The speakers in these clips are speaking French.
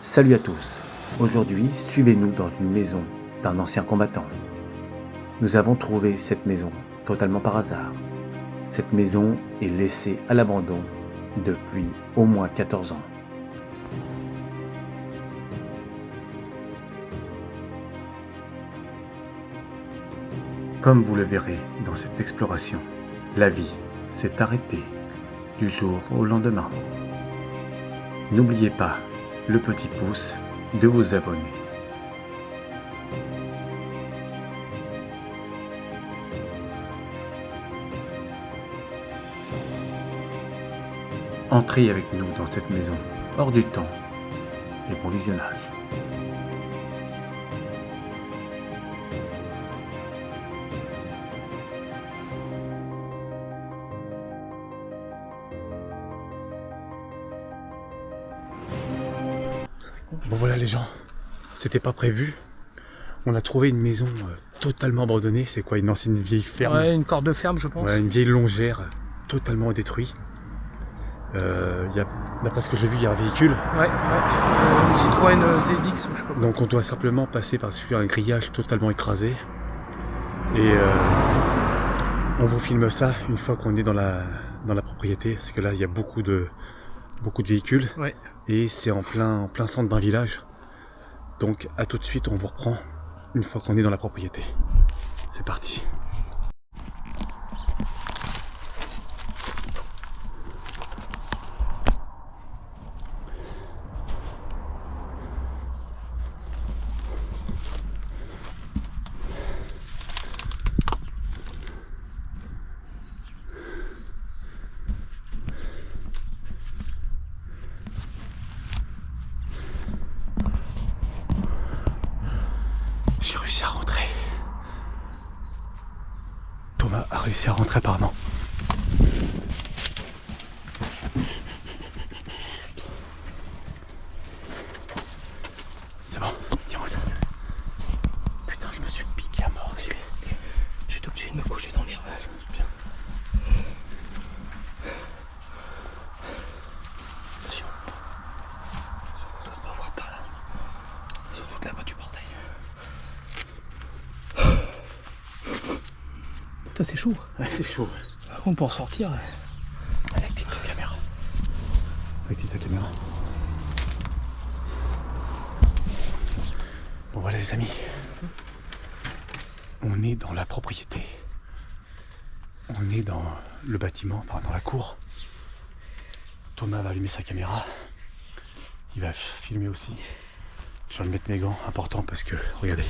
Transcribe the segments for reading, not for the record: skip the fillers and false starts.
Salut à tous. Aujourd'hui, suivez-nous dans une maison d'un ancien combattant. Nous avons trouvé cette maison totalement par hasard. Cette maison est laissée à l'abandon depuis au moins 14 ans. Comme vous le verrez dans cette exploration, la vie s'est arrêtée du jour au lendemain. N'oubliez pas le petit pouce de vous abonner. Entrez avec nous dans cette maison hors du temps et bon visionnage. Bon voilà les gens, c'était pas prévu. On a trouvé une maison totalement abandonnée. C'est quoi, une ancienne vieille ferme? Ouais, une corde de ferme je pense. Ouais, une vieille longère totalement détruite. D'après ce que j'ai vu, il y a un véhicule. Ouais. Citroën ZX ou je sais pas quoi. Donc on doit simplement passer par-dessus un grillage totalement écrasé. Et on vous filme ça une fois qu'on est dans la propriété. Parce que là, il y a beaucoup de véhicules. Ouais. Et c'est en plein centre d'un village. Donc à tout de suite, on vous reprend une fois qu'on est dans la propriété. C'est parti. J'ai réussi à rentrer. Thomas a réussi à rentrer apparemment. C'est bon, tiens-moi ça. Putain, je me suis piqué à mort. J'étais obligé de me coucher dans l'herbe. Bien. Attention. Ça se peut avoir par là. Surtout là-bas du portail. Putain, c'est chaud. Ouais, c'est chaud. On peut en sortir. Allez, active ta caméra. Active ta caméra. Bon voilà les amis. On est dans la propriété. On est dans le bâtiment, enfin dans la cour. Thomas va allumer sa caméra. Il va filmer aussi. Je vais me mettre mes gants, important parce que, regardez.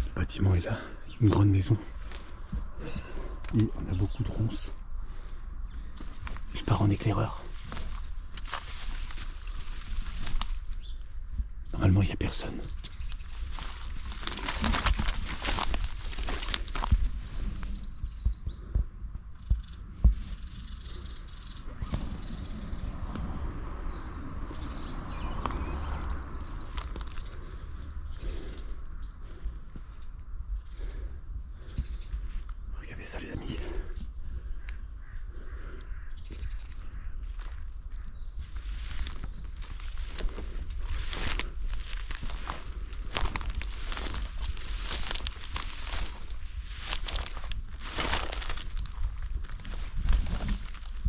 Le bâtiment est là, une grande maison. Et on a beaucoup de ronces. Je pars en éclaireur. Normalement, il n'y a personne. Regardez ça les amis.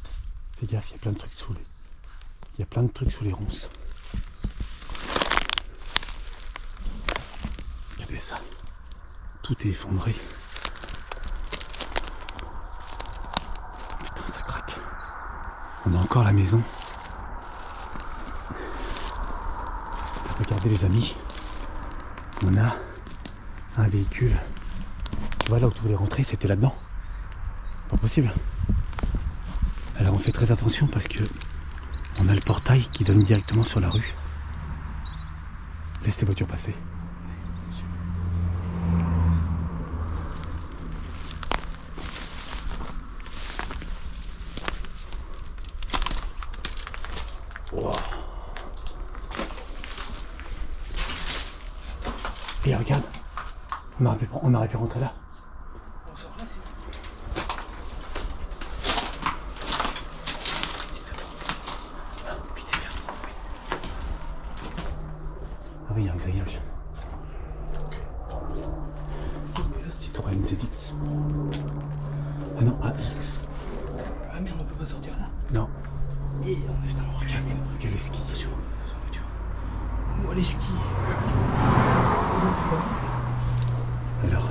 Psst, fais gaffe, il y a plein de trucs sous les... Il y a plein de trucs sous les ronces. Regardez ça. Tout est effondré. Putain, ça craque. On a encore la maison. Regardez les amis. On a un véhicule. Tu vois là où tu voulais rentrer, c'était là-dedans. Pas possible. Alors on fait très attention parce que on a le portail qui donne directement sur la rue. Laisse tes voitures passer. Wow. Et regarde, on aurait pu rentrer là. oui, il y a un grillage. Citroën ZX. Ah non, AX. Ah merde, on peut pas sortir là. Non. Et putain, regarde. Regarde les skis. Attention, voiture. Oh les skis. Alors,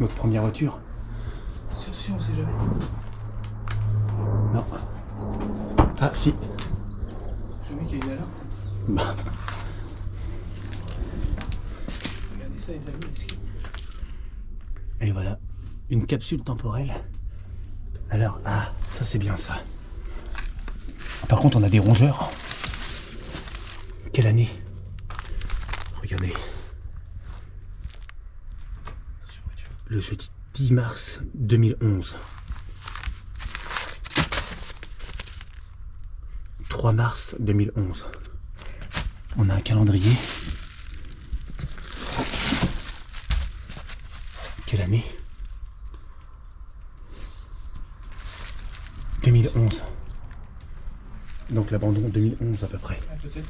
notre première voiture. Attention, on sait jamais. Non. Ah si. Jamais qu'il y a une alarme. Bah. Regardez ça, les amis, les skis. Et voilà, une capsule temporelle. Alors, ah, ça c'est bien ça. Par contre, on a des rongeurs. Quelle année? Regardez. Le jeudi 10 mars 2011. 3 mars 2011. On a un calendrier. Quelle année? 2011. Donc l'abandon 2011 à peu près. Ah, peut-être.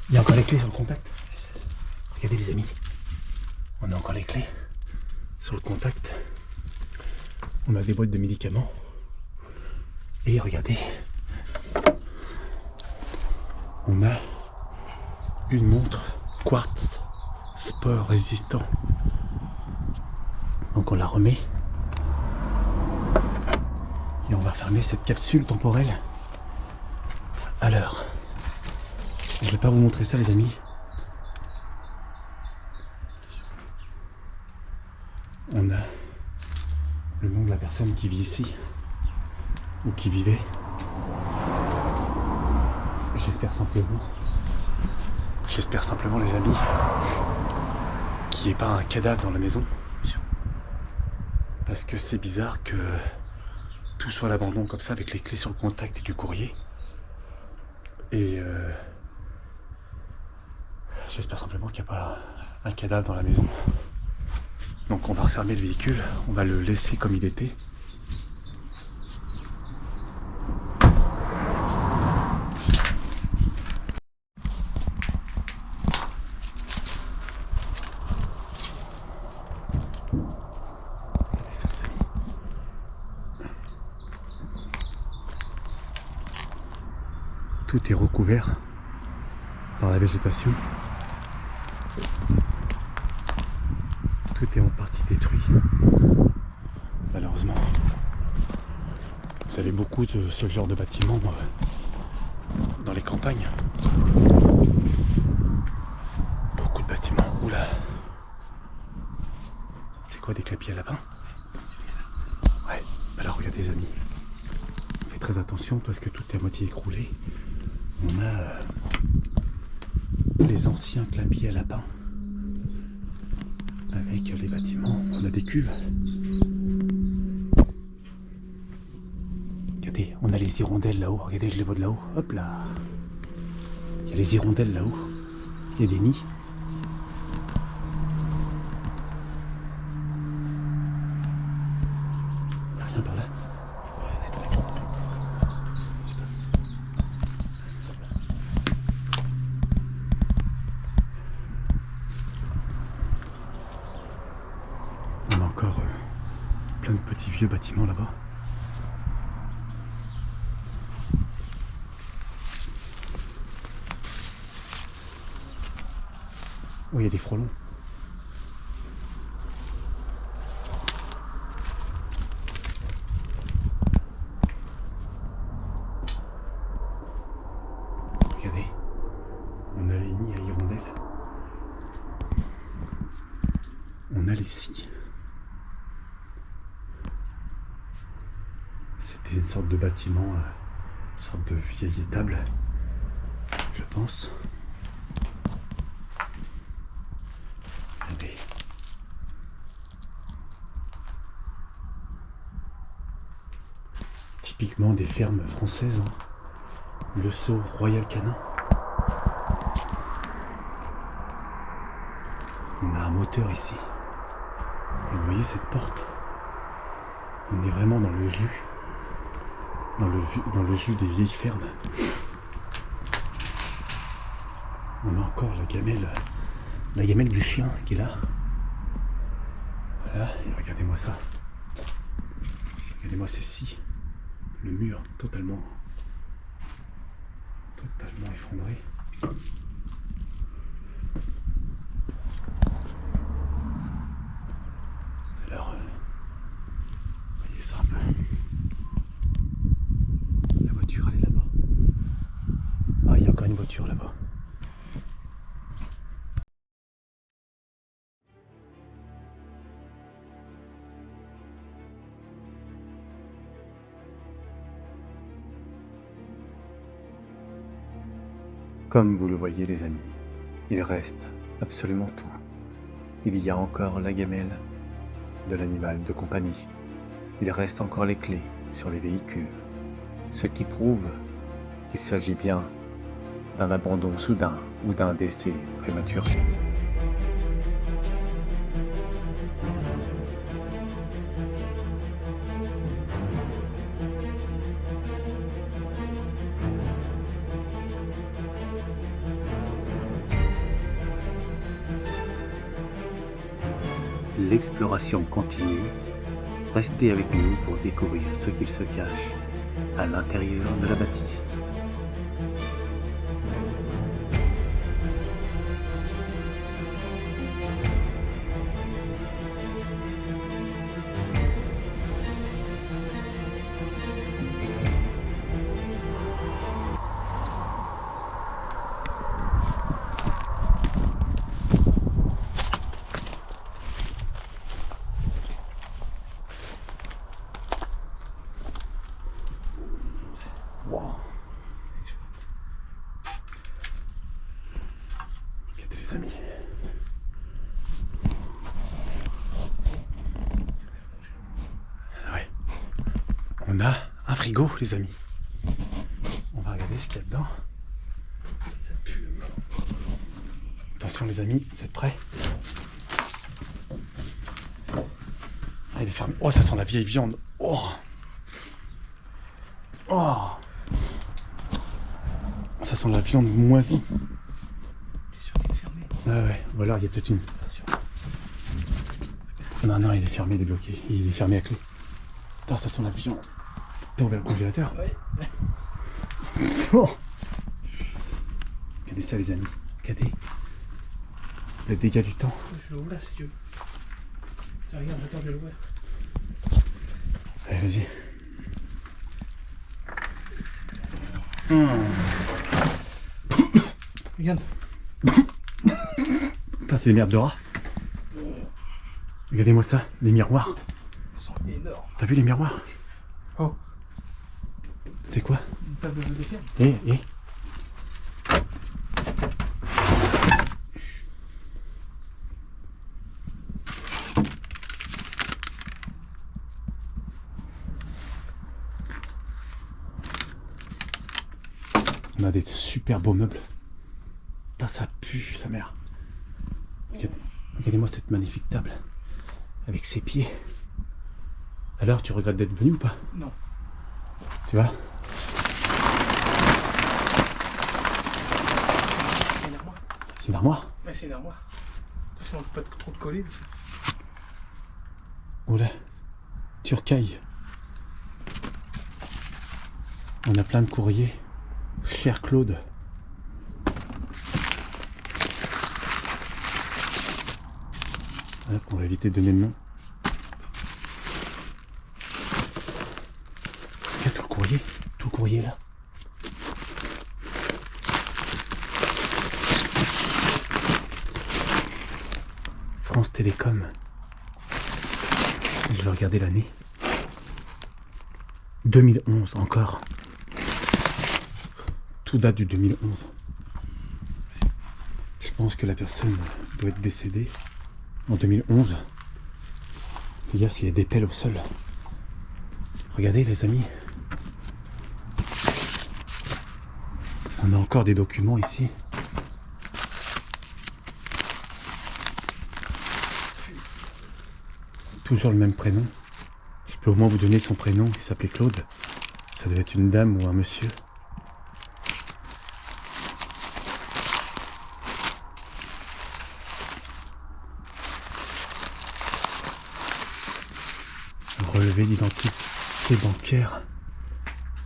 Il y a encore les clés sur le contact. Regardez les amis. On a encore les clés sur le contact. On a des boîtes de médicaments. Et regardez. On a une montre quartz sport résistant. Donc on la remet. Et on va fermer cette capsule temporelle à l'heure. Je ne vais pas vous montrer ça les amis. On a le nom de la personne qui vit ici. Ou qui vivait. J'espère simplement les amis qu'il n'y ait pas un cadavre dans la maison. Parce que c'est bizarre que tout soit à l'abandon comme ça avec les clés sur le contact et du courrier. Et j'espère simplement qu'il n'y a pas un cadavre dans la maison. Donc on va refermer le véhicule, on va le laisser comme il était. Tout est recouvert par la végétation. Tout est en partie détruit. Malheureusement. Vous avez beaucoup de ce genre de bâtiments dans les campagnes. Beaucoup de bâtiments. Oula. C'est quoi des clapiers à lapin? Ouais. Alors regardez les amis. Faites très attention parce que tout est à moitié écroulé. On a les anciens clapiers à lapin avec les bâtiments. On a des cuves. Regardez, on a les hirondelles là-haut. Regardez, je les vois de là-haut. Hop là. Il y a les hirondelles là-haut. Il y a des nids. Il n'y a rien par là. On a encore plein de petits vieux bâtiments là-bas. Oh, il y a des frelons. Regardez, on a les nids à hirondelles. On a les scies. C'était une sorte de bâtiment, une sorte de vieille étable, je pense. Regardez. Typiquement des fermes françaises, hein. Le Sceau Royal Canin. On a un moteur ici. Et vous voyez cette porte? On est vraiment dans le jus. Dans le jus des vieilles fermes. On a encore la gamelle du chien qui est là. Voilà, et regardez-moi ça. Regardez-moi ceci. Le mur totalement effondré. Alors, voyez ça un peu. La voiture, elle est là-bas. Ah, il y a encore une voiture là-bas. Comme vous le voyez les amis, il reste absolument tout. Il y a encore la gamelle de l'animal de compagnie. Il reste encore les clés sur les véhicules, ce qui prouve qu'il s'agit bien d'un abandon soudain ou d'un décès prématuré. L'exploration continue. Restez avec nous pour découvrir ce qu'il se cache à l'intérieur de la bâtisse. Wow. Regardez les amis. Ouais. On a un frigo les amis. On va regarder ce qu'il y a dedans. Attention les amis, vous êtes prêts? Ah, il est fermé. Oh, ça sent la vieille viande. Oh. Oh. Ça sent la viande moisie. T'es sûr qu'il est fermé? Ouais, ou alors il y a peut-être une. Non, il est fermé, il est bloqué. Il est fermé à clé. Putain, ça sent la viande. T'as ouvert le congélateur? Ouais. Oh. Regardez ça les amis. Regardez. Le dégât du temps. Je vais l'ouvrir si tu veux. Tiens, regarde, attends, je vais l'ouvrir. Allez, vas-y. Regarde. Putain, c'est des merdes de rats. Regardez-moi ça, les miroirs. Ils sont énormes. T'as vu les miroirs? Oh, C'est quoi? une table de dessert. Eh. On a des super beaux meubles. Putain, ça pue, sa mère. Regardez-moi cette magnifique table. Avec ses pieds. Alors, tu regrettes d'être venu ou pas? Non. Tu vois? C'est une armoire. C'est une armoire? Ouais, c'est une armoire. Attention, on ne peut pas trop te coller. Oula. Turcaille. On a plein de courriers. Cher Claude. Hop, on va éviter de donner le nom. Regarde tout le courrier là. France Télécom. Je vais regarder l'année. 2011 encore. Tout date du 2011. Je pense que la personne doit être décédée en 2011. Fais gaffe, il y a des pelles au sol. Regardez les amis. On a encore des documents ici. Toujours le même prénom. Je peux au moins vous donner son prénom. Il s'appelait Claude. Ça devait être une dame ou un monsieur. brevet d'identité bancaire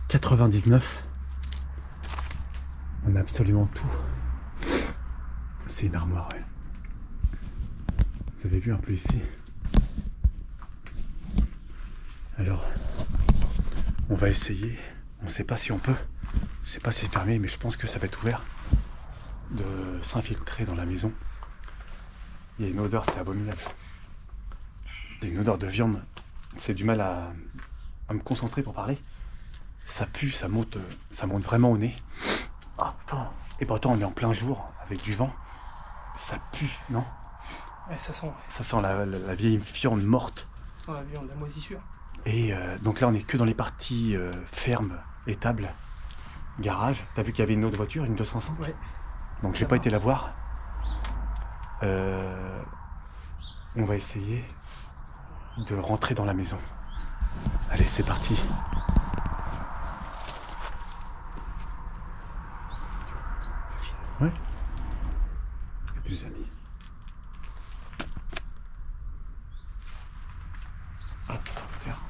99. On a absolument tout. C'est une armoire, ouais. Vous avez vu un peu ici. Alors, on va essayer. On ne sait pas si on peut. Je ne sais pas si c'est fermé, mais je pense que ça va être ouvert. De s'infiltrer dans la maison. Il y a une odeur, c'est abominable. Il y a une odeur de viande. C'est du mal à me concentrer pour parler. Ça pue, ça monte vraiment au nez. Oh, putain. Et pourtant on est en plein jour, avec du vent. Ça pue, non? Ouais, ça sent. Ça sent la vieille viande morte. Ça sent la viande, la moisissure. Et donc là on est que dans les parties fermes, étables, garage. T'as vu qu'il y avait une autre voiture, une 205? Ouais. Donc j'ai pas été la voir. On va essayer de rentrer dans la maison. Allez, c'est parti. Ouais. Regardez les amis. Hop, terre.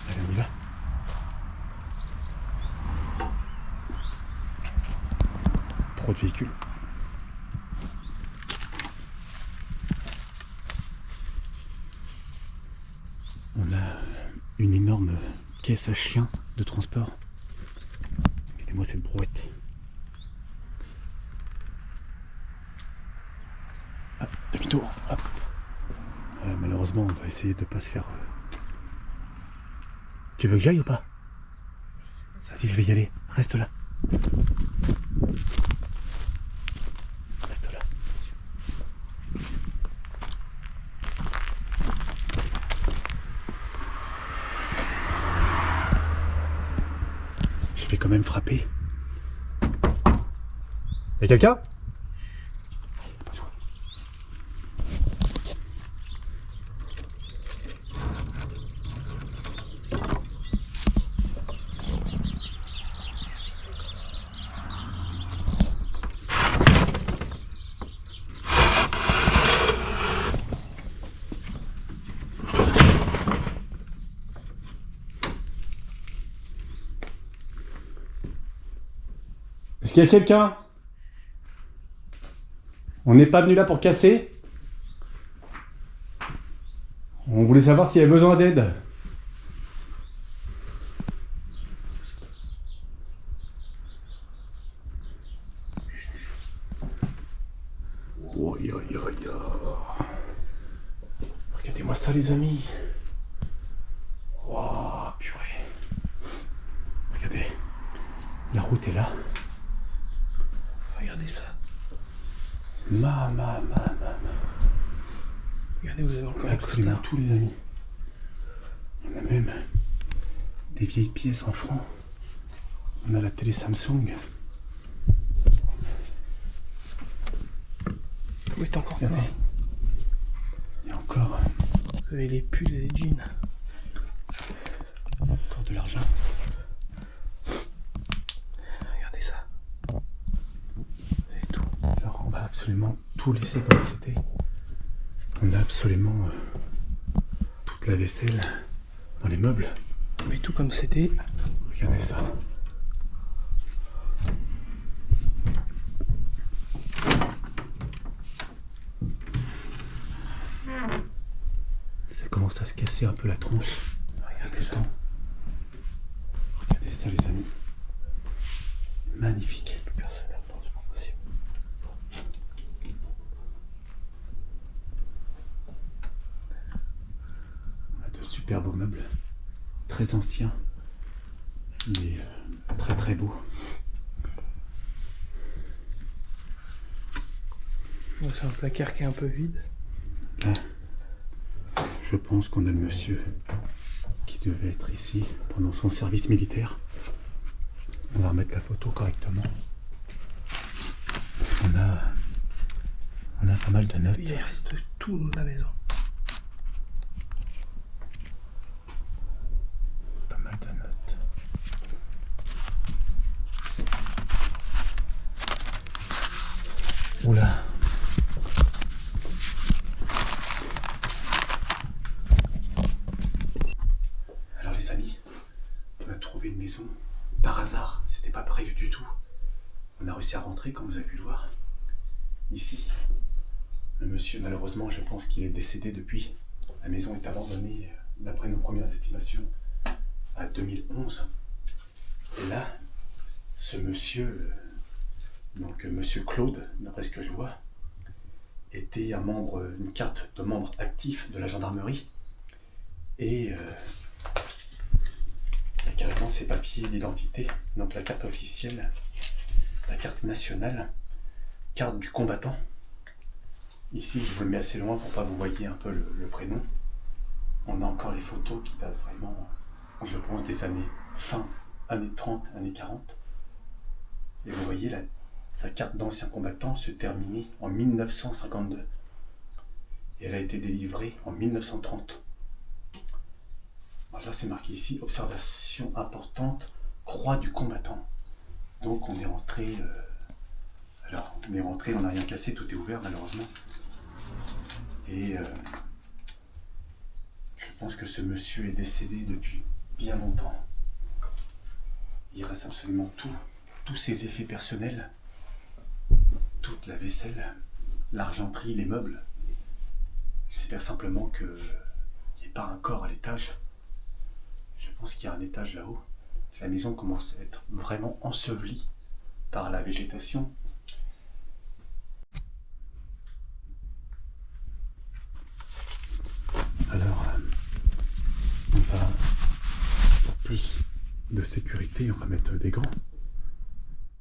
Allez, on y va. Trop de véhicules. On a une énorme caisse à chien de transport. Regardez-moi cette brouette. Ah, demi-tour. Hop. Malheureusement, on va essayer de ne pas se faire... Tu veux que j'aille ou pas? Vas-y, je vais y aller. Reste là. Reste là. Je vais quand même frapper. Y'a quelqu'un? Est-ce qu'il y a quelqu'un? On n'est pas venu là pour casser. On voulait savoir s'il y avait besoin d'aide. Oh, regardez-moi ça les amis. Oh, purée. Regardez. La route est là. Regardez ça. Ma. Regardez, vous avez encore Absolument tous les amis. On a même des vieilles pièces en francs. On a la télé Samsung. Tout est encore plein. Regardez. Il y a encore Vous avez les pulls et les jeans. Encore de l'argent. Regardez ça. Et tout. Alors on va absolument tout laisser comme c'était. On a absolument toute la vaisselle dans les meubles. Mais tout comme c'était. Regardez ça. Ça commence à se casser un peu la tronche. Regardez le temps. Regardez ça les amis. Magnifique. Personne là-dedans, c'est pas possible. On a de super beaux meubles. Très anciens. Mais très très beaux. Bon, c'est un placard qui est un peu vide. Là, je pense qu'on a le monsieur qui devait être ici pendant son service militaire. On va remettre la photo correctement. On a pas mal de notes. Il reste tout dans la maison. Pas mal de notes. Oula. c'était pas prévu du tout. On a réussi à rentrer, comme vous avez pu le voir. Ici, le monsieur, malheureusement, je pense qu'il est décédé depuis. La maison est abandonnée, d'après nos premières estimations, à 2011. Et là, ce monsieur, donc monsieur Claude, d'après ce que je vois, était une carte de membre actif de la gendarmerie. Et il y a carrément ses papiers d'identité, donc la carte officielle, la carte nationale, carte du combattant. Ici, je vous le mets assez loin pour pas vous voyez un peu le prénom. On a encore les photos qui datent vraiment, je pense, des années années 30, années 40. Et vous voyez, sa carte d'ancien combattant se terminait en 1952. Et elle a été délivrée en 1930. Là, c'est marqué ici, observation importante, croix du combattant. Donc on est rentré, on n'a rien cassé, tout est ouvert malheureusement. Et je pense que ce monsieur est décédé depuis bien longtemps. Il reste absolument tous ses effets personnels, toute la vaisselle, l'argenterie, les meubles. J'espère simplement qu'il n'y ait pas un corps à l'étage. Je pense qu'il y a un étage là-haut. La maison commence à être vraiment ensevelie par la végétation. Alors, on va, pour plus de sécurité, on va mettre des gants.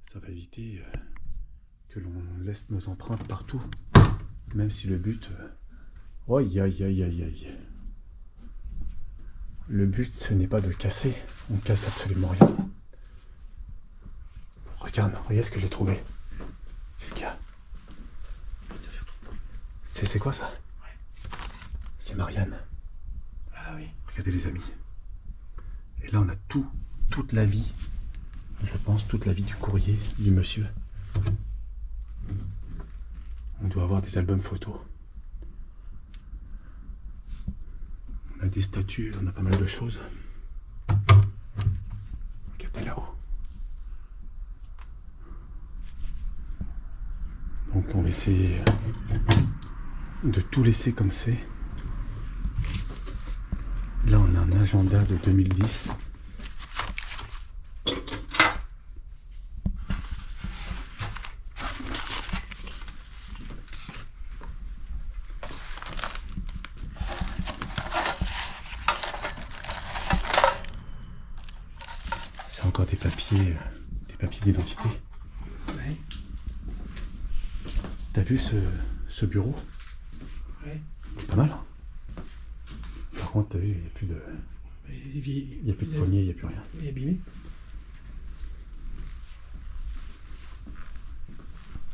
Ça va éviter que l'on laisse nos empreintes partout. Même si le but... Aïe, aïe, aïe, aïe, aïe. Le but, ce n'est pas de casser. On casse absolument rien. Regarde ce que j'ai trouvé. Qu'est-ce qu'il y a? C'est quoi ça? C'est Marianne. Ah oui. Regardez les amis. Et là, on a toute la vie. Je pense toute la vie du courrier du monsieur. On doit avoir des albums photos. On a des statues, on a pas mal de choses. Regardez là-haut. Donc on va essayer de tout laisser comme c'est. Là on a un agenda de 2010. C'est encore des papiers d'identité. Ouais. T'as vu ce bureau? Ouais. Pas mal. Hein. Par contre, t'as vu, il n'y a plus de... Il n'y a plus de poignée, il n'y a plus rien. Il est abîmé.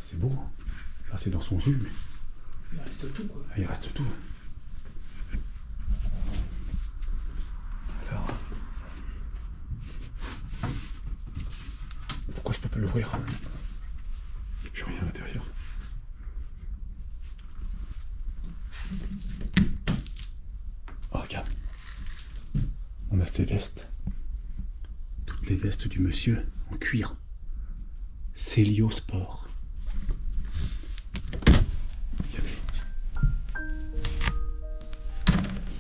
C'est beau. Hein. Là, c'est dans son jus, mais... Il reste tout, quoi. Il reste tout. Alors... Pourquoi je peux pas l'ouvrir? Il n'y a plus rien à l'intérieur. Oh, regarde. On a ces vestes. Toutes les vestes du monsieur en cuir. Célio Sport. Regardez.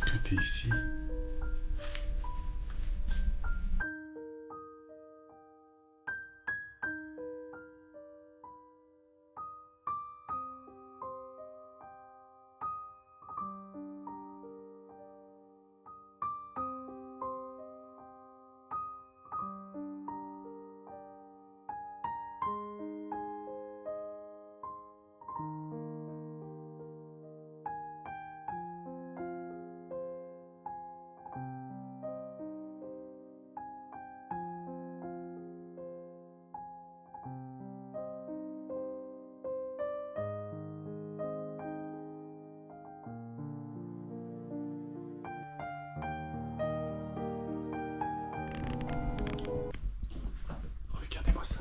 Tout est ici. Regardez-moi ça.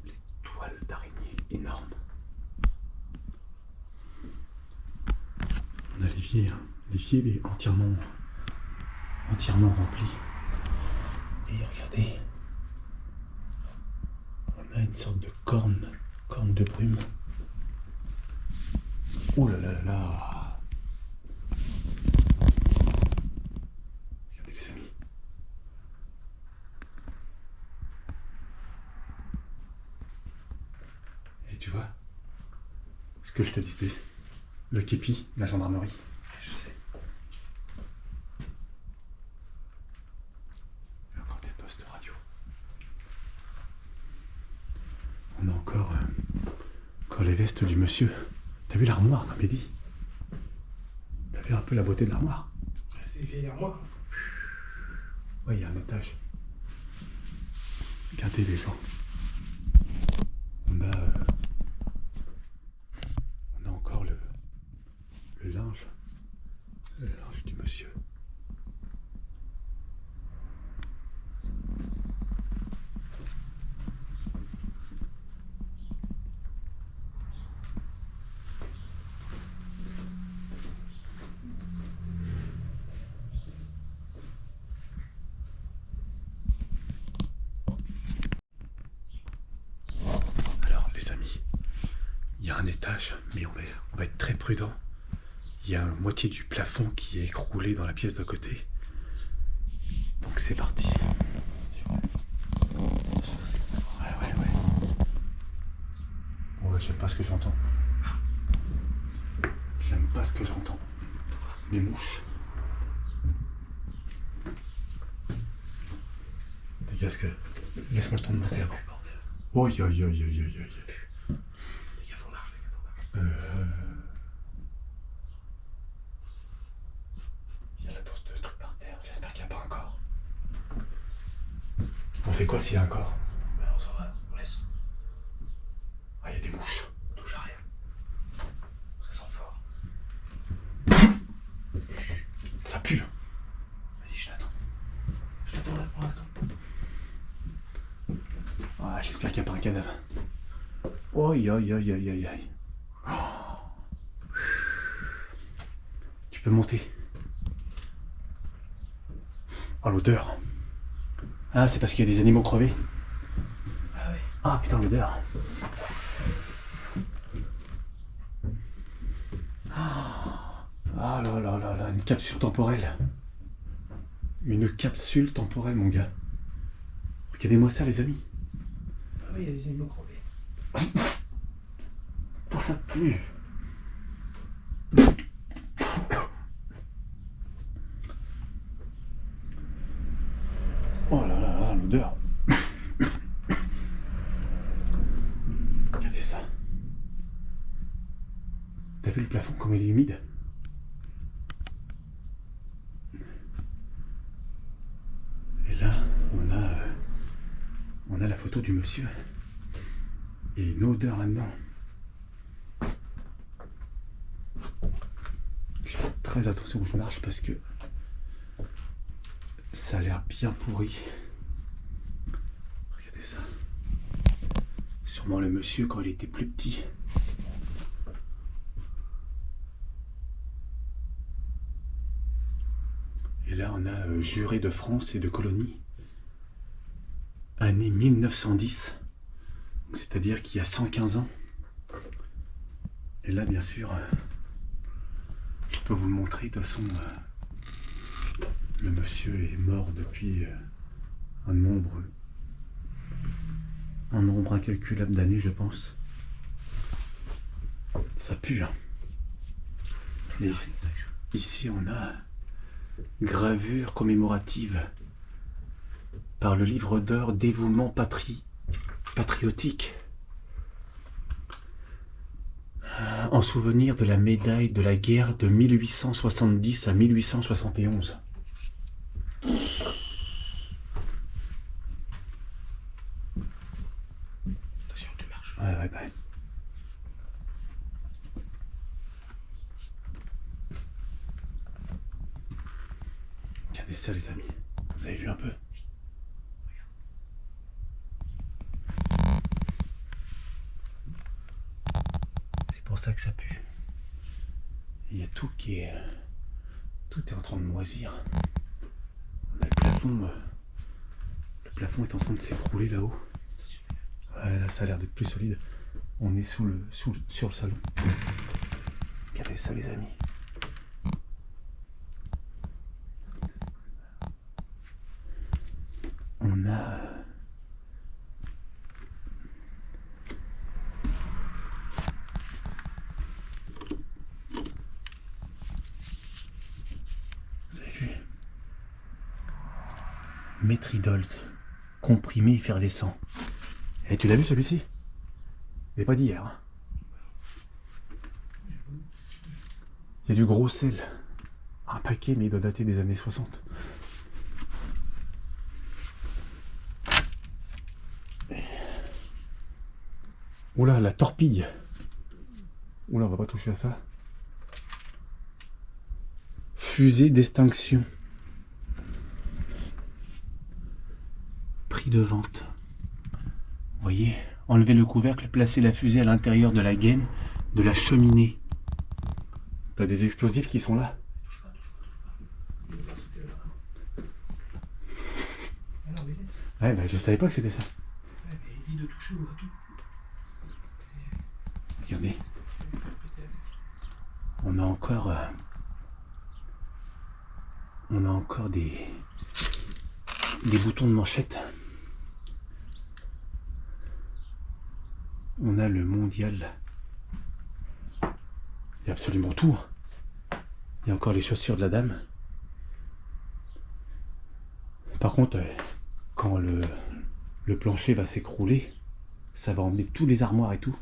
Les toiles d'araignée énormes. On a l'évier, hein. L'évier il est entièrement, rempli. Et regardez, une sorte de corne de brume. Oh là là là là. Regardez les amis. Et tu vois, ce que je te disais, le képi, la gendarmerie. Je sais. Il y a encore des postes radio. On a encore les vestes du monsieur. T'as vu l'armoire, non, Mehdi? T'as vu un peu la beauté de l'armoire? C'est vieille armoire. Ouais, il y a un étage. Regardez les gens. On a encore le linge. Le linge du monsieur. Alors, les amis, il y a un étage, mais on va être très prudent. Il y a moitié du plafond qui est écroulé dans la pièce d'à côté. Donc c'est parti. Ouais. Ouais, j'aime pas ce que j'entends. J'aime pas ce que j'entends. Des mouches. Des casques. Laisse-moi le temps de monter avant. Oi. Fais gaffe aux marches, Il y a la dose de trucs par terre. J'espère qu'il n'y a pas un corps. On fait quoi s'il y a un corps? Ben, on s'en va, on laisse. Ah, il y a des mouches. On touche à rien. Ça sent fort. Ça pue. Vas-y, je t'attends. Je t'attends là pour l'instant. Ah, j'espère qu'il n'y a pas un cadavre. Oi. Oh. Tu peux monter. Oh, l'odeur. Ah, c'est parce qu'il y a des animaux crevés. Ah ouais. Ah, putain, l'odeur. Ah là là, une capsule temporelle. Une capsule temporelle, mon gars. Regardez-moi ça, les amis. Ah oui, il y a des animaux crevés. Ça pue. Oh là là, l'odeur. Regardez ça. T'as vu le plafond comme il est humide? Et là, on a la photo du monsieur. Et une odeur là-dedans. Je fais très attention où je marche parce que ça a l'air bien pourri. Regardez ça. Sûrement le monsieur quand il était plus petit. Et là, on a juré de France et de colonie. Année 1910. C'est-à-dire qu'il y a 115 ans. Et là, bien sûr, je peux vous le montrer. De toute façon, le monsieur est mort depuis un nombre incalculable d'années, je pense. Ça pue, hein. Et ici, on a gravure commémorative par le livre d'or dévouement patriotique en souvenir de la médaille de la guerre de 1870 à 1871. Attention, tu marches. Ouais. Regardez ça, les amis. Vous avez vu un peu? C'est pour ça que ça pue. Il y a tout qui est... Tout est en train de moisir. On a le plafond... Le plafond est en train de s'écrouler là-haut. Ouais, là, ça a l'air d'être plus solide. On est sur le salon. Regardez ça, les amis. On a... Vous avez vu? Metridols, comprimé effervescent. Et tu l'as vu celui-ci? Il n'est pas d'hier. Hein. Il y a du gros sel. Un paquet, mais il doit dater des années 60. Oula, la torpille. Oula, on va pas toucher à ça. Fusée d'extinction. Prix de vente. Vous voyez, enlevez le couvercle, placez la fusée à l'intérieur de la gaine de la cheminée. T'as des explosifs qui sont là. Touche pas. Il va pas sauter là. Ah non, mais laisse. Ouais, bah je savais pas que c'était ça. Ouais, mais évite de toucher au tout. Regardez. On a encore des boutons de manchette. On a le mondial. Il y a absolument tout. Il y a encore les chaussures de la dame. Par contre, quand le plancher va s'écrouler, ça va emmener tous les armoires et tout.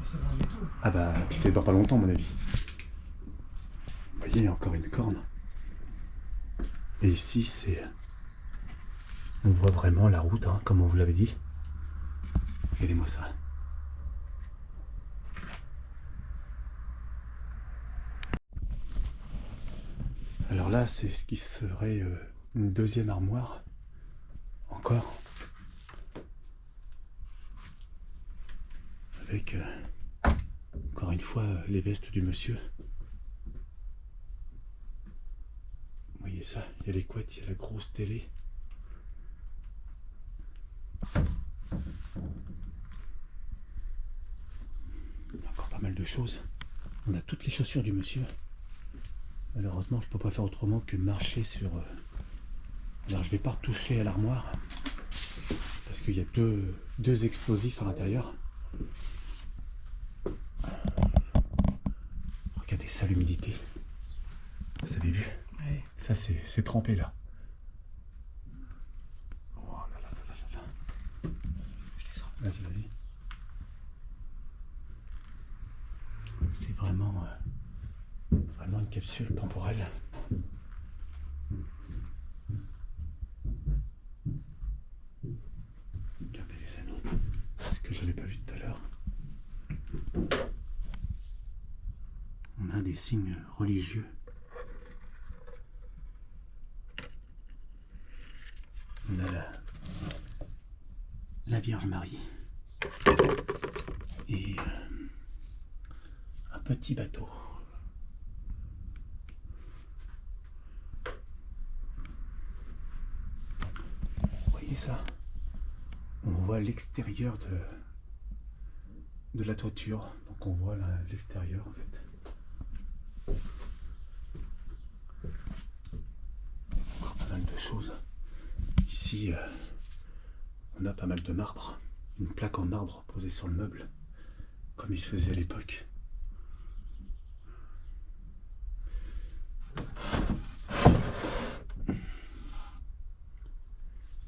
Ça va en métaux. Ah bah, puis c'est dans pas longtemps, à mon avis. Vous voyez, il y a encore une corne. Et ici, c'est... On voit vraiment la route, hein, comme on vous l'avait dit. Regardez-moi ça. Alors là, c'est ce qui serait une deuxième armoire. Encore. Avec, encore une fois, les vestes du monsieur. Vous voyez ça, il y a les couettes, il y a la grosse télé. Il y a encore pas mal de choses. On a toutes les chaussures du monsieur. Malheureusement, je peux pas faire autrement que marcher sur... Alors, je vais pas retoucher à l'armoire. Parce qu'il y a deux explosifs à l'intérieur. Regardez ça, l'humidité. Vous avez vu? Ouais. Ça, c'est trempé là. Oh là là là là là. Je descends. Vas-y. C'est vraiment une capsule temporelle. Regardez les amis, c'est ce que je n'avais pas vu tout à l'heure. On a des signes religieux. On a la Vierge Marie et un petit bateau. Vous voyez ça? On voit l'extérieur de la toiture, donc on voit l'extérieur en fait. Encore pas mal de choses. Ici, on a pas mal de marbre, une plaque en marbre posée sur le meuble, comme il se faisait à l'époque.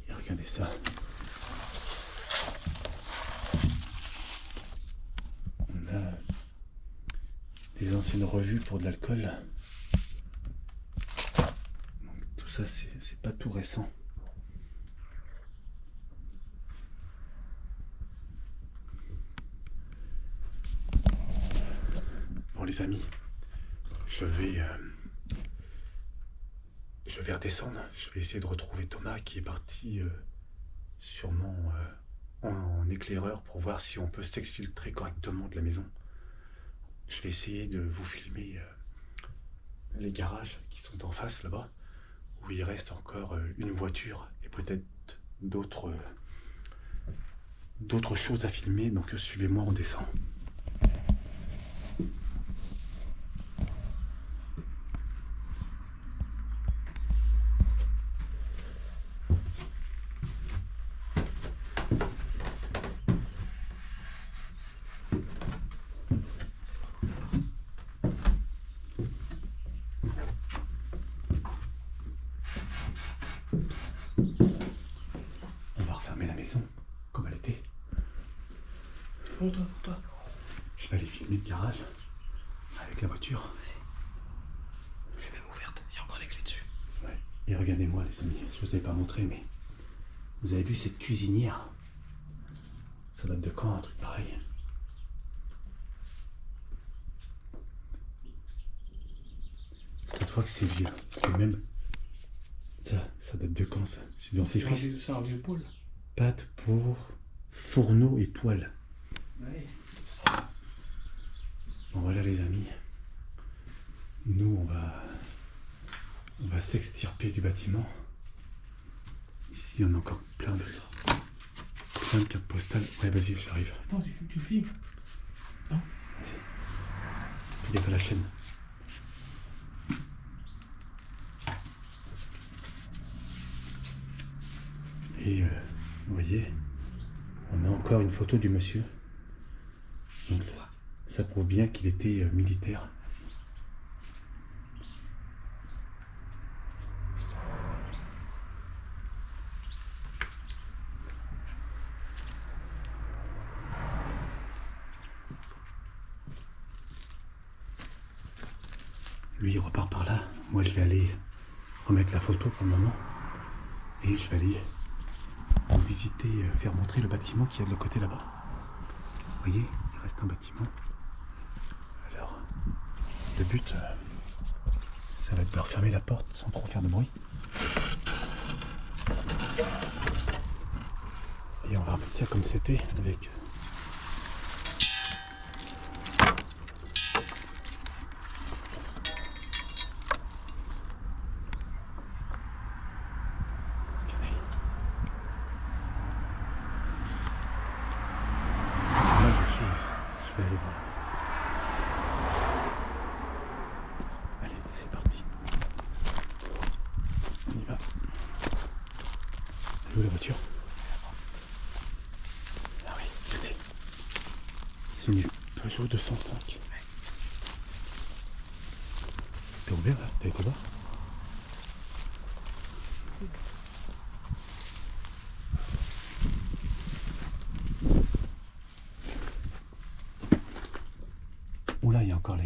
Et regardez ça. On a des anciennes revues pour de l'alcool. Donc tout ça, c'est pas tout récent. Bon les amis, je vais redescendre. Je vais essayer de retrouver Thomas qui est parti sûrement en éclaireur pour voir si on peut s'exfiltrer correctement de la maison. Je vais essayer de vous filmer les garages qui sont en face là-bas, où il reste encore une voiture et peut-être d'autres d'autres choses à filmer, donc suivez-moi, on descend. On va refermer la maison, comme elle était. Pour toi. Je vais aller filmer le garage avec la voiture. Je suis même ouverte, il y a encore les clés dessus. Ouais. Et regardez-moi les amis, je vous avais pas montré, mais vous avez vu cette cuisinière? Ça date de quand un truc pareil? Cette fois que c'est vieux, et même ça date de quand ça? C'est du dentifrice. C'est un vieux poêle. Pâte pour fourneau et poêle. Ouais. Bon voilà les amis, nous on va s'extirper du bâtiment. Ici on a encore plein de cartes postales. Ouais vas-y j'arrive. Attends, tu filmes. Vas-y. Fais gaffe à la chaîne. Et vous voyez, on a encore une photo du monsieur. Donc ça prouve bien qu'il était militaire. Lui il repart par là. Moi je vais aller remettre la photo pour le moment. Et je vais aller visiter, faire montrer le bâtiment qu'il y a de l'autre côté là-bas. Vous voyez, il reste un bâtiment. Alors, le but, ça va être de refermer la porte sans trop faire de bruit. Et on va remettre ça comme c'était avec... Je vais aller voir. Allez, c'est parti. On y va. Elle est où la voiture? Ah oui, regardez. C'est une Peugeot 205. T'es ouvert là? T'as été voir? Oula, il y a encore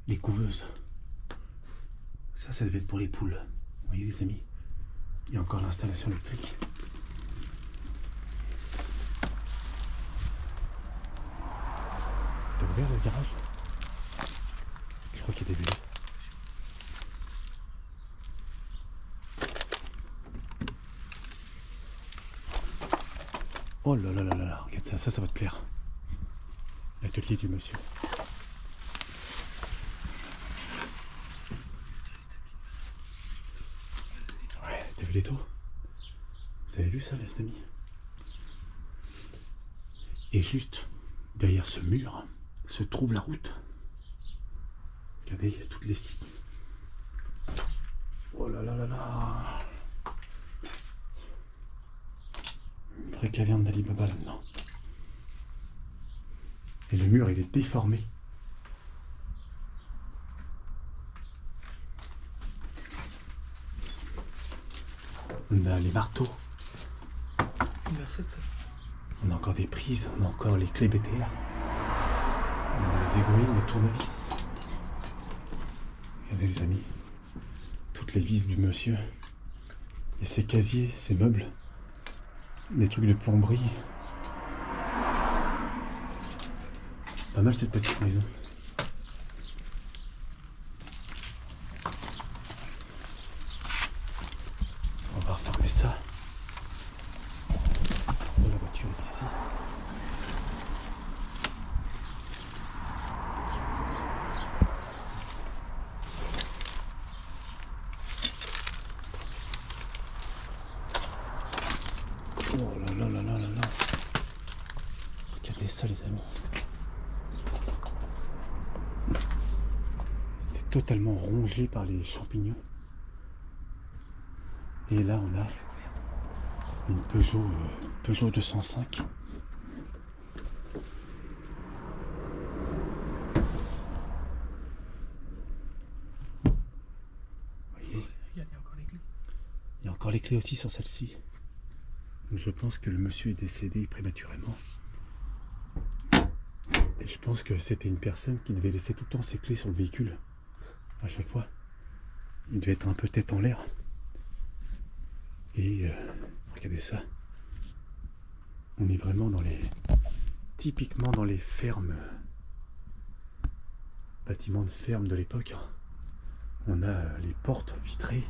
les couveuses. Ça devait être pour les poules. Vous voyez les amis? Il y a encore l'installation électrique. T'as ouvert le garage? Je crois qu'il y a des vélos. Oh là là là là là, regarde ça, ça va te plaire. L'atelier du monsieur. Ouais, t'as vu les taux? Vous avez vu ça les amis? Et juste derrière ce mur se trouve la route. Regardez, il y a toutes les scies. Oh là là là là. Une vraie caverne d'Ali Baba là-dedans. Et le mur il est déformé. On a les marteaux. On a encore des prises, on a encore les clés BTR. On a les aiguilles, les tournevis. Regardez les amis, toutes les vis du monsieur. Il y a ses casiers, ses meubles, des trucs de plomberie. Pas mal cette petite maison. On va refermer ça. La voiture est ici. Oh là là là là là là. ça les amis. C'est totalement rongé par les champignons. Et là on a une Peugeot 205. Il y a encore les clés. Il y a encore les clés aussi sur celle-ci. Donc je pense que le monsieur est décédé prématurément. Et je pense que c'était une personne qui devait laisser tout le temps ses clés sur le véhicule. À chaque fois. Il devait être un peu tête en l'air. Et regardez ça. On est vraiment typiquement dans les fermes. Bâtiments de ferme de l'époque. On a les portes vitrées,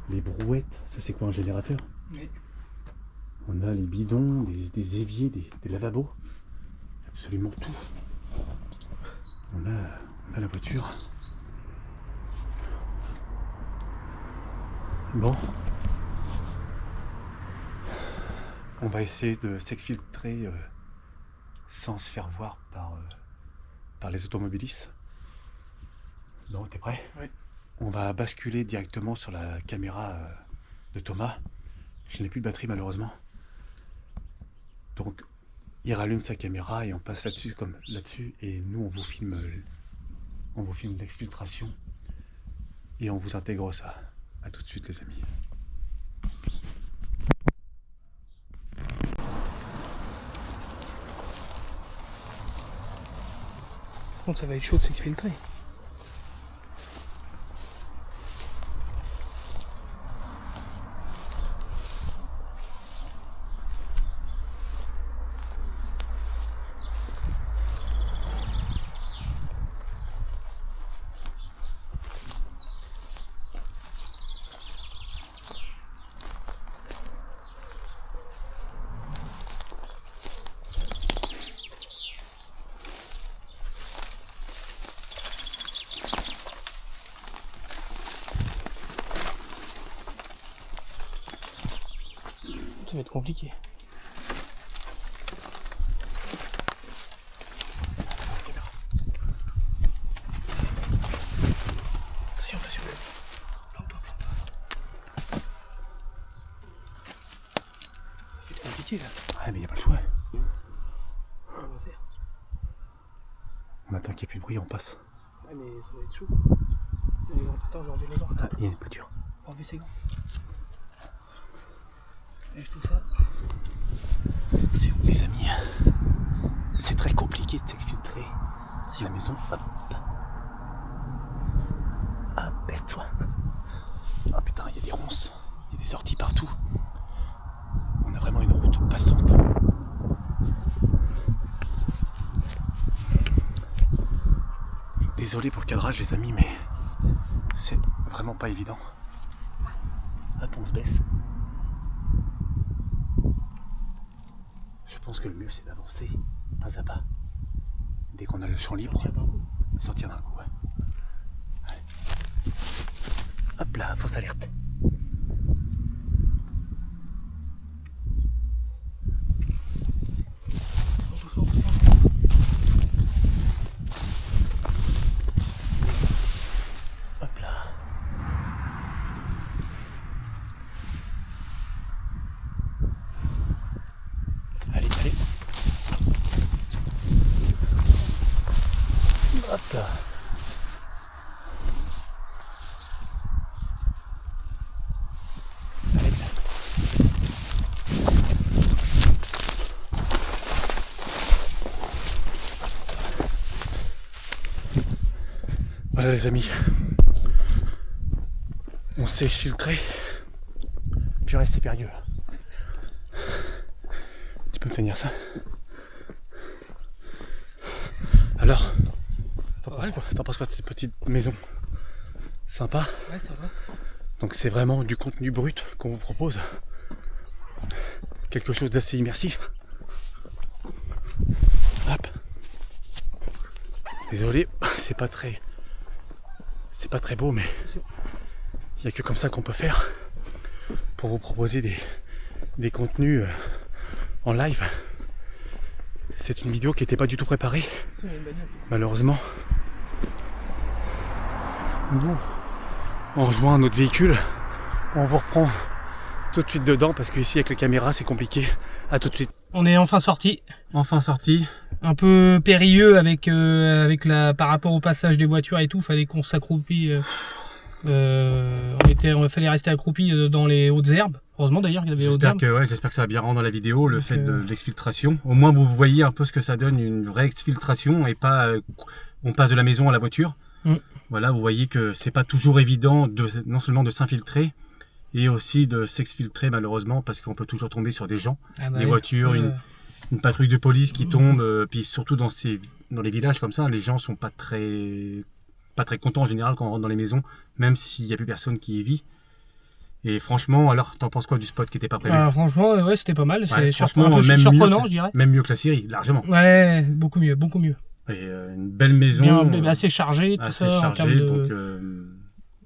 les brouettes, ça c'est quoi, un générateur? Oui. On a les bidons, des éviers, des lavabos, absolument tout. On a la voiture. Bon. On va essayer de s'exfiltrer sans se faire voir par les automobilistes. Bon, t'es prêt? Oui. On va basculer directement sur la caméra de Thomas. Je n'ai plus de batterie malheureusement. Donc il rallume sa caméra et on passe là-dessus comme là-dessus et nous on vous filme l'exfiltration et on vous intègre ça. A tout de suite les amis. Par contre, ça va être chaud de s'exfiltrer. Ça va être compliqué. Attention, attention. Plante-toi, plante-toi. C'est compliqué là. Ouais mais y a pas le choix. On va faire. On attend qu'il n'y ait plus de bruit, on passe. Ouais mais ça va être chaud. Attends, j'ai enlevé les gants. Ah, il y a une voiture. Enlever ses gants. Lève tout ça. Les amis, c'est très compliqué de s'exfiltrer. La maison, hop. Ah, baisse-toi. Ah putain, il y a des ronces, il y a des orties partout. On a vraiment une route passante. Désolé pour le cadrage les amis, mais c'est vraiment pas évident. Hop, on se baisse. Je pense que le mieux c'est d'avancer pas à pas. Dès qu'on a le champ libre, sortir d'un coup. Ouais. Allez. Hop là, fausse alerte. Hop là. Allez, allez. Hop là. Allez. Voilà les amis. On s'est exfiltré. Purée, c'est périlleux là. Tu peux me tenir ça? Alors, t'en penses quoi de cette petite maison? Sympa? Ouais, ça va. Donc c'est vraiment du contenu brut qu'on vous propose. Quelque chose d'assez immersif. Hop. Désolé, c'est pas très beau, mais il n'y a que comme ça qu'on peut faire pour vous proposer des contenus en live. C'est une vidéo qui n'était pas du tout préparée, malheureusement. Bon, on rejoint notre véhicule, on vous reprend tout de suite dedans parce qu'ici avec les caméras c'est compliqué. À tout de suite. On est enfin sorti. Enfin sorti. Un peu périlleux avec par rapport au passage des voitures et tout. Fallait qu'on s'accroupit. Il fallait rester accroupi dans les hautes herbes. Heureusement d'ailleurs qu'il y avait hautes herbes. J'espère que ça va bien rendre dans la vidéo le fait de l'exfiltration. Au moins vous voyez un peu ce que ça donne, une vraie exfiltration et pas on passe de la maison à la voiture. Voilà, vous voyez que c'est pas toujours évident non seulement de s'infiltrer et aussi de s'exfiltrer malheureusement parce qu'on peut toujours tomber sur des gens, des voitures, une patrouille de police qui tombe, puis surtout dans les villages comme ça, les gens sont pas très contents en général quand on rentre dans les maisons, même s'il n'y a plus personne qui y vit. Et franchement, alors t'en penses quoi du spot qui était pas prévu? Franchement, ouais, c'était pas mal, c'est surprenant, je dirais. Même mieux que la Syrie, largement. Ouais, beaucoup mieux, beaucoup mieux. Et une belle maison, assez chargée, tout assez ça, chargée, en termes donc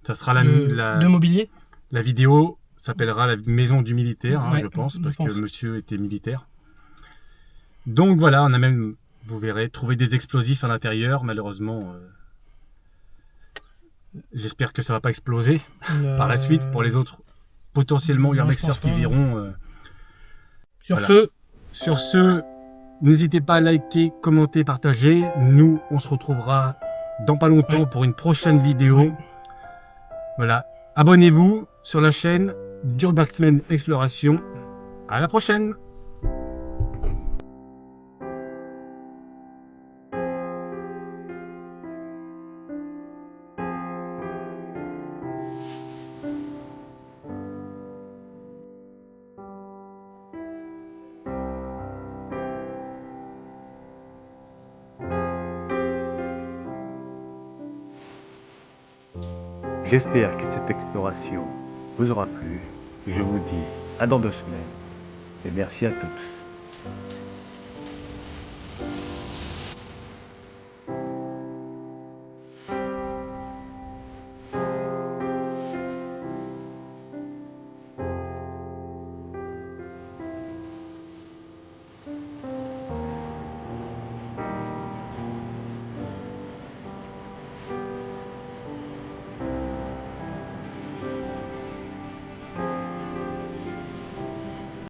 ça sera de mobilier. La vidéo s'appellera la maison du militaire, je pense, parce que monsieur était militaire. Donc voilà, on a même, vous verrez, trouvé des explosifs à l'intérieur. Malheureusement, j'espère que ça va pas exploser par la suite pour les autres potentiellement urbexeurs qui verront. Sur ce, n'hésitez pas à liker, commenter, partager. Nous, on se retrouvera dans pas longtemps pour une prochaine vidéo. Voilà. Abonnez-vous sur la chaîne d'Urbex Exploration. À la prochaine! J'espère que cette exploration vous aura plu. Je vous dis à dans 2 semaines et merci à tous.